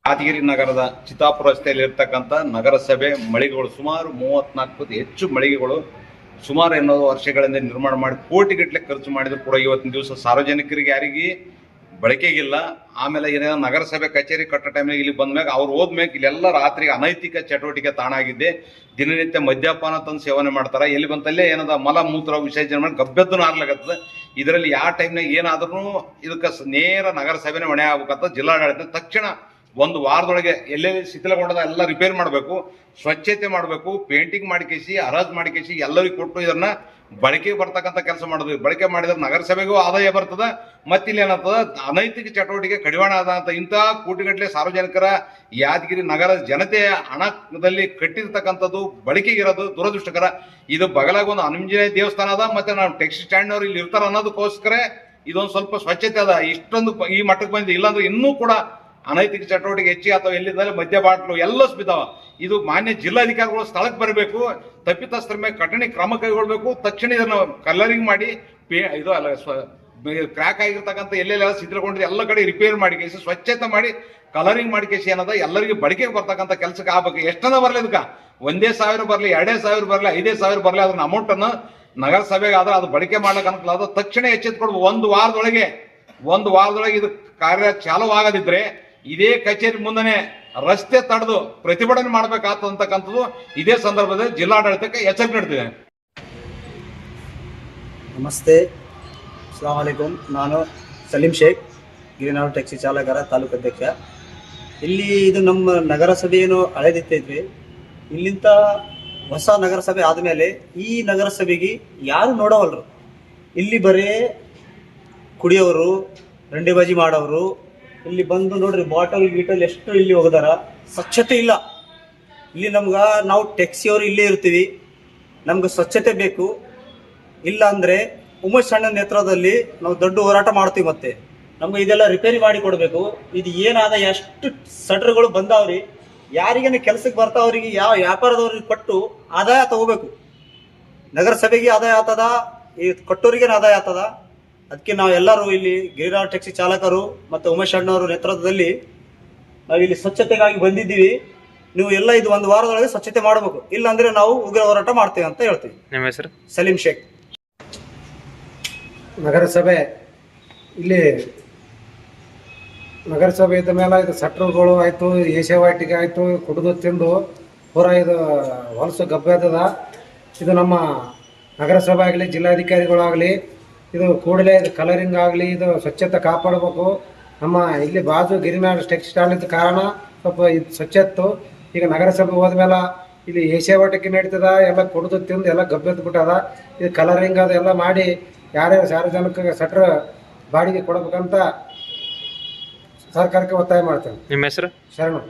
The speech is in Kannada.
ಯಾದಗಿರಿ ನಗರದ ಚಿತ್ತಾಪುರ ರಸ್ತೆಯಲ್ಲಿ ಇರ್ತಕ್ಕಂಥ ನಗರಸಭೆ ಮಳಿಗೆಗಳು ಸುಮಾರು 34 ಹೆಚ್ಚು ಮಳಿಗೆಗಳು ಸುಮಾರು ಎನ್ನುವ ವರ್ಷಗಳಿಂದ ನಿರ್ಮಾಣ ಮಾಡಿ ಕೋಟಿಗಟ್ಟಲೆ ಖರ್ಚು ಮಾಡಿದ್ರು ಕೂಡ ಇವತ್ತಿನ ದಿವಸ ಸಾರ್ವಜನಿಕರಿಗೆ ಯಾರಿಗೆ ಬಳಕೆಗಿಲ್ಲ. ಆಮೇಲೆ ಏನೇನೋ ನಗರಸಭೆ ಕಚೇರಿ ಕಟ್ಟೋ ಟೈಮ್ನಾಗ ಇಲ್ಲಿ ಬಂದ್ಮ್ಯಾಗ ಅವ್ರು ಹೋದ್ಮ್ಯಾಗ ಇಲ್ಲೆಲ್ಲ ರಾತ್ರಿಗೆ ಅನೈತಿಕ ಚಟುವಟಿಕೆ ತಾಣಾಗಿದ್ದೆ. ದಿನನಿತ್ಯ ಮದ್ಯಪಾನ ತಂದು ಸೇವನೆ ಮಾಡ್ತಾರೆ. ಎಲ್ಲಿ ಬಂತಲ್ಲೇ ಏನದ ಮಲ ಮೂತ್ರ ವಿಸರ್ಜನೆ ಮಾಡಿ ಗಬ್ಬೆದ್ದು ಆಗ್ಲಾಗತ್ತದ. ಇದರಲ್ಲಿ ಯಾವ ಟೈಮ್ನಾಗ ಏನಾದ್ರೂ ಇದಕ್ಕೆ ನೇರ ನಗರಸಭೆನೇ ಹೊಣೆ ಆಗ್ಬೇಕಂತ ಜಿಲ್ಲಾಡಳಿತ ತಕ್ಷಣ ಒಂದು ವಾರದೊಳಗೆ ಎಲ್ಲೆಲ್ಲಿ ಶಿಥಿಲಗೊಂಡದ ಎಲ್ಲ ರಿಪೇರ್ ಮಾಡಬೇಕು, ಸ್ವಚ್ಛತೆ ಮಾಡಬೇಕು, ಪೇಂಟಿಂಗ್ ಮಾಡಿಕೇಸಿ ಹರಾಜ್ ಮಾಡಿಕೇಸಿ ಎಲ್ಲರಿಗೂ ಕೊಟ್ಟು ಇದನ್ನ ಬಳಕೆಗೆ ಬರ್ತಕ್ಕಂಥ ಕೆಲಸ ಮಾಡೋದು. ಬಳಕೆ ಮಾಡಿದ್ರೆ ನಗರಸಭೆಗೂ ಆದಾಯ ಬರ್ತದ, ಮತ್ತಿಲ್ಲಿ ಏನಾಗ್ತದ ಅನೈತಿಕ ಚಟುವಟಿಕೆ ಕಡಿವಾಣ ಆದಂತ ಇಂತಹ ಕೋಟಿಗಟ್ಟಲೆ ಸಾರ್ವಜನಿಕರ ಯಾದಗಿರಿ ನಗರ ಜನತೆಯ ಹಣದಲ್ಲಿ ಕಟ್ಟಿರ್ತಕ್ಕಂಥದ್ದು ಬಳಕೆಗಿರೋದು ದುರದೃಷ್ಟಕರ. ಇದು ಬಗಲಾಗ ಒಂದು ಆಂಜನೇಯ ದೇವಸ್ಥಾನ ಅದ, ಮತ್ತೆ ನಾವು ಟೆಕ್ಸಿ ಸ್ಟ್ಯಾಂಡ್ನವ್ರು ಇಲ್ಲಿ ಇರ್ತಾರ ಅನ್ನೋದಕ್ಕೋಸ್ಕರ ಇದೊಂದು ಸ್ವಲ್ಪ ಸ್ವಚ್ಛತೆ ಅದ. ಇಷ್ಟೊಂದು ಈ ಮಟ್ಟಕ್ಕೆ ಬಂದಿದೆ. ಇಲ್ಲಾಂದ್ರೆ ಇನ್ನೂ ಕೂಡ ಅನೈತಿಕ ಚಟುವಟಿಕೆ ಹೆಚ್ಚಿ ಅಥವಾ ಎಲ್ಲಿದ್ದರೆ ಮದ್ಯ ಬಾಟ್ಲು ಎಲ್ಲ ಬಿದ್ದಾವ. ಇದು ಮಾನ್ಯ ಜಿಲ್ಲಾಧಿಕಾರಿಗಳು ಸ್ಥಳಕ್ಕೆ ಬರಬೇಕು, ತಪ್ಪಿತಸ್ಥರ ಮೇಲೆ ಕಠಿಣ ಕ್ರಮ ಕೈಗೊಳ್ಬೇಕು. ತಕ್ಷಣ ಇದನ್ನು ಕಲರಿಂಗ್ ಮಾಡಿ ಇದು ಅಲ್ಲ ಕ್ರ್ಯಾಕ್ ಆಗಿರ್ತಕ್ಕಂಥ ಎಲ್ಲೆಲ್ಲ ಸಿದ್ಧಗೊಂಡಿದೆ ಎಲ್ಲ ಕಡೆ ರಿಪೇರ್ ಮಾಡಿ ಕೇಸಿ ಸ್ವಚ್ಛತೆ ಮಾಡಿ ಕಲರಿಂಗ್ ಮಾಡಿ ಕೇಸಿ ಏನದ ಎಲ್ಲರಿಗೆ ಬಳಕೆಗೆ ಬರ್ತಕ್ಕಂಥ ಕೆಲಸಕ್ಕೆ ಆಗ್ಬೇಕು. ಎಷ್ಟನ್ನ ಬರಲಿ ಇದಕ್ಕೆ 1,000 ಬರಲಿ, 2,000 ಬರಲಿ, 5,000 ಬರಲಿ, ಅದನ್ನ ಅಮೌಂಟ್ ಅನ್ನು ನಗರಸಭೆಗೆ ಆದ್ರೆ ಅದು ಬಳಕೆ ಮಾಡ್ಲಿಕ್ಕೆ ಅನುಕೂಲ ತಕ್ಷಣ ಎಚ್ಚೆತ್ಕೊಡ್ಬೇಕು. ಒಂದು ವಾರದೊಳಗೆ ಇದು ಕಾರ್ಯ ಚಾಲುವಾಗದಿದ್ರೆ ಇದೇ ಕಚೇರಿ ಮುಂದನೆ ರಸ್ತೆ ತಡೆದು ಪ್ರತಿಭಟನೆ ಮಾಡಬೇಕಾಗ್ತಕ್ಕಂಥದ್ದು ಇದೇ ಸಂದರ್ಭದಲ್ಲಿ ಜಿಲ್ಲಾಡಳಿತಕ್ಕೆ ಎಚ್ಚರಿಕೆ ನೀಡ್ತಿದೆ. ನಮಸ್ತೆ, ಅಸ್ಸಲಾಂ ವಲೈಕುಂ. ನಾನು ಸಲೀಂ ಶೇಖ್, ಗಿರಿನಾಡು ಟ್ಯಾಕ್ಸಿ ಚಾಲಕರ ತಾಲೂಕು ಅಧ್ಯಕ್ಷ. ಇಲ್ಲಿ ಇದು ನಮ್ಮ ನಗರಸಭೆ ಏನು ಹಳೆದಿತ್ತೈತ್ರಿ, ಇಲ್ಲಿಂದ ಹೊಸ ನಗರಸಭೆ ಆದಮೇಲೆ ಈ ನಗರಸಭೆಗೆ ಯಾರು ನೋಡವಲ್ರು. ಇಲ್ಲಿ ಬರೀ ಕುಡಿಯೋರು, ರಂಡಿಬಾಜಿ ಮಾಡೋರು, ಇಲ್ಲಿ ಬಂದು ನೋಡ್ರಿ ಬಾಟಲ್ ಗೀಟಲ್ ಎಷ್ಟು ಇಲ್ಲಿ ಹೋಗದಾರ. ಸ್ವಚ್ಛತೆ ಇಲ್ಲ ಇಲ್ಲಿ. ನಾವು ಟ್ಯಾಕ್ಸಿಯವರು ಇಲ್ಲೇ ಇರ್ತೀವಿ, ನಮ್ಗೆ ಸ್ವಚ್ಛತೆ ಬೇಕು. ಇಲ್ಲ ಅಂದರೆ ಉಮೇಶ್ ಅಣ್ಣನ ನೇತೃತ್ವದಲ್ಲಿ ನಾವು ದೊಡ್ಡ ಹೋರಾಟ ಮಾಡ್ತೀವಿ. ಮತ್ತೆ ನಮ್ಗೆ ಇದೆಲ್ಲ ರಿಪೇರಿ ಮಾಡಿ ಕೊಡಬೇಕು. ಇದು ಏನಾದ ಎಷ್ಟು ಸಟ್ರ್ಗಳು ಬಂದಾವ್ರಿ, ಯಾರಿಗೇನು ಕೆಲಸಕ್ಕೆ ಬರ್ತಾವ್ರಿಗೆ, ಯಾವ ವ್ಯಾಪಾರದವ್ರಿಗೆ ಕೊಟ್ಟು ಆದಾಯ ತಗೋಬೇಕು. ನಗರಸಭೆಗೆ ಆದಾಯ ಆಗ್ತದ, ಈ ಕೊಟ್ಟೋರಿಗೇನು ಆದಾಯ ಆಗ್ತದ. ಅದಕ್ಕೆ ನಾವೆಲ್ಲರೂ ಇಲ್ಲಿ ಗಿರಿನಾಡು ಟ್ಯಾಕ್ಸಿ ಚಾಲಕರು ಮತ್ತು ಉಮೇಶ್ ಅಣ್ಣವರ ನೇತೃತ್ವದಲ್ಲಿ ನಾವಿಲ್ಲಿ ಸ್ವಚ್ಛತೆಗಾಗಿ ಬಂದಿದ್ದೀವಿ. ನೀವು ಎಲ್ಲ ಇದು ಒಂದು ವಾರದೊಳಗೆ ಸ್ವಚ್ಛತೆ ಮಾಡಬೇಕು, ಇಲ್ಲಾಂದ್ರೆ ನಾವು ಉಗ್ರ ಹೋರಾಟ ಮಾಡ್ತೇವೆ ಅಂತ ಹೇಳ್ತೀವಿ. ನಿಮ್ಮ ಹೆಸರು? ಸಲೀಂ ಶೇಖ್. ನಗರಸಭೆ ಇಲ್ಲಿ ನಗರಸಭೆ ಇದ್ದ ಮೇಲೆ ಇದು ಸಟ್ರುಗಳು ಆಯಿತು, ಏಷ್ಯಾವಾಟಿಗೆ ಆಯಿತು, ಕುಡಿದು ತಿಂದು ಪೂರ ಇದು ಹೊಲಸು ಗಬ್ಬೆದ. ಇದು ನಮ್ಮ ನಗರಸಭೆ ಆಗಲಿ ಜಿಲ್ಲಾಧಿಕಾರಿಗಳಾಗಲಿ ಇದು ಕೂಡಲೇ ಇದು ಕಲರಿಂಗ್ ಆಗಲಿ ಇದು ಸ್ವಚ್ಛತೆ ಕಾಪಾಡಬೇಕು. ನಮ್ಮ ಇಲ್ಲಿ ಬಾಜು ಗಿರಿನಾಡು ಟ್ಯಾಕ್ಸಿ ಸ್ಟಾಂಡ್ ಇದ್ದ ಕಾರಣ ಸ್ವಲ್ಪ ಇದು ಸ್ವಚ್ಛತ್ತು. ಈಗ ನಗರಸಭೆ ಹೋದ್ಮೇಲೆ ಇಲ್ಲಿ ಏಷ್ಯಾವಾಟಿಕೆ ನಡೀತದ, ಎಲ್ಲ ಕುಡಿದು ತಿಂದು ಎಲ್ಲ ಗಬ್ಬೆದ್ದು ಬಿಟ್ಟದ. ಇದು ಕಲರಿಂಗ್ ಅದೆಲ್ಲ ಮಾಡಿ ಯಾರ್ಯಾರು ಸಾರ್ವಜನಿಕ ಸಟ್ರ ಬಾಡಿಗೆ ಕೊಡಬೇಕಂತ ಸರ್ಕಾರಕ್ಕೆ ಒತ್ತಾಯ ಮಾಡ್ತೇವೆ. ನಿಮ್ಮ ಹೆಸರು? ಶರಣು.